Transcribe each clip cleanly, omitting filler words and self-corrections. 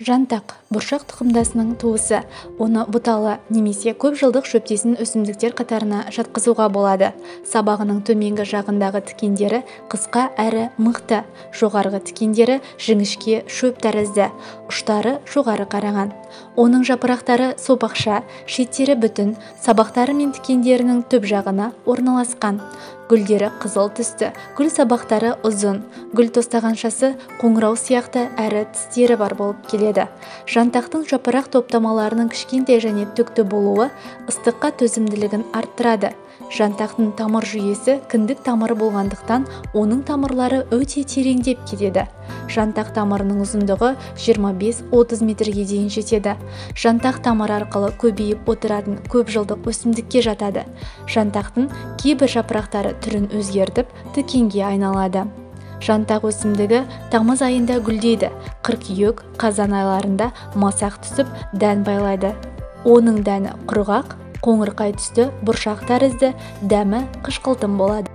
Жантақ бұршақ тұқымдасының туысы. Оны бұталы немесе көп жылдық шөптесін өсімдіктер қатарына жатқызуға болады. Сабағының төменгі жағындағы тікендері қысқа әрі мықты, жоғарғы тікендері жіңішке шөп тәрізді, ұштары жоғары қараған. Оның жапырақтары сопақша, шеттері бүтін, сабақтары мен тікендерінің түп жағына орналасқан. Гүлдері қызыл түсті, гүл сабақтары ұзын, гүл тостағаншасы қоңырау сияқты әрі тістері бар болып келеді. Жантақтың жапырақ топтамаларының кішкентай және түкті болуы ыстыққа төзімділігін арттырады. Жантақтың тамыр жүйесі кіндік тамыры болғандықтан, оның тамырлары өте тереңдеп кетеді. Жантақ тамырының ұзындығы 25-30 метрге дейін жетеді. Жантақ тамыр арқылы көбейіп отыратын көп жылдық өсімдікке жатады. Жантақтың кейбір жапырақтары түрін өзгертіп, тікенге айналады. Жантақ өсімдігі тамыз айында гүлдейді. Қыркүйек, қазан айларында масақ түсіп, дән байлайды. Оның дәні құрғақ, қоңырқай түсті, бұршақ тәрізді, дәмі қышқылтым болады.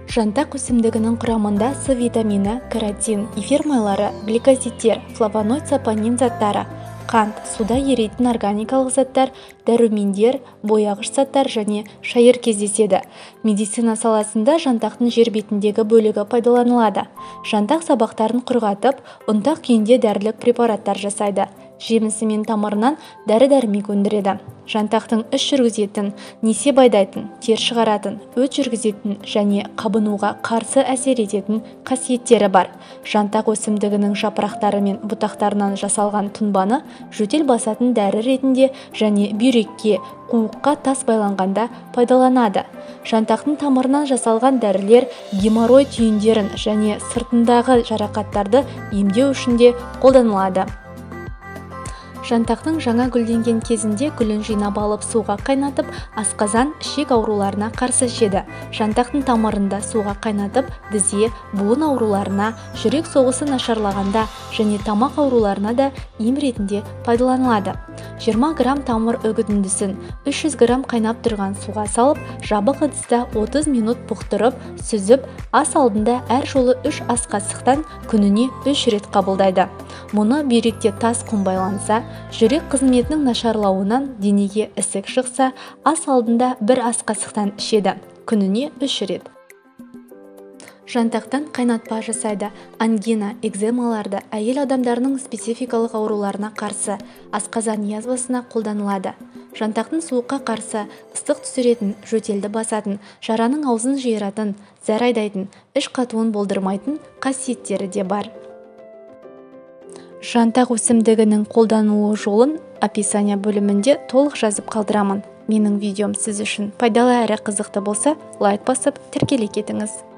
Жантақ өсімдігінің құрамында С витамині, каротин, эфир майлары, гликозидтер, флавоноид, сапонин заттары, қант, суда еритін органикалық заттар, дәрумендер, бояғыш заттар және шайыр кездеседі. Медицина саласында жантақтың жер бетіндегі бөлігі пайдаланылады. Жантақ сабақтарын құрғатып, ұнтақ күйінде дәрілік препараттар жасайды. Жемісі мен тамырынан дәрі-дәрмек өндіреді. Жантақтың іш жүргізетін, несеп айдайтын, тер шығаратын, өт жүргізетін және қабынуға қарсы әсер ететін қасиеттері бар. Жантақ өсімдігінің жапырақтары мен бұтақтарынан жасалған тұнбаны жөтел басатын дәрі ретінде және бүйрекке, қуыққа тас байланғанда пайдаланады. Жантақтың тамырынан жасалған дәрілер геморрой түйіндерін және сыртындағы жарақаттарды емдеу үшін де қолданылады. Жантақтың жаңа гүлденген кезінде гүлін жинап алып суға қайнатып, асқазан, ішек ауруларына қарсы ішеді. Жантақтың тамырында суға қайнатып, тізе, буын ауруларына, жүрек соғысы нашарлағанда және тамақ ауруларына да ем ретінде пайдаланылады. 20 грамм тамыр үгітіндісін 300 грамм қайнап тұрған суға салып, жабық ыдыста 30 минут бұқтырып, сүзіп, ас алдында әр жолы 3 ас қасықтан күніне 3 рет қабылдайды. Мұны бүйректе тас құм байланса, жүрек қызметінің нашарлауынан денеге ісік шықса, ас алдында 1 ас қасықтан ішеді, күніне 3 рет. Жантақтан қайнатпа жасайды. Ангина, экземаларды, әйел адамдарының спецификалық ауруларына қарсы, асқазан язвасына қолданылады. Жантақтың суыққа қарсы, ыстық түсіретін, жөтелді басатын, жараның аузын жиыратын, зәр айдайтын, іш қатуын болдырмайтын қасиеттері де бар. Жантақ өсімдігінің қолданылу жолын описание бөлімінде толық жазып қалдырамын. Менің видеом сіз үшін пайдалы әрі қызықты болса, лайк басып, тіркеле кетіңіз.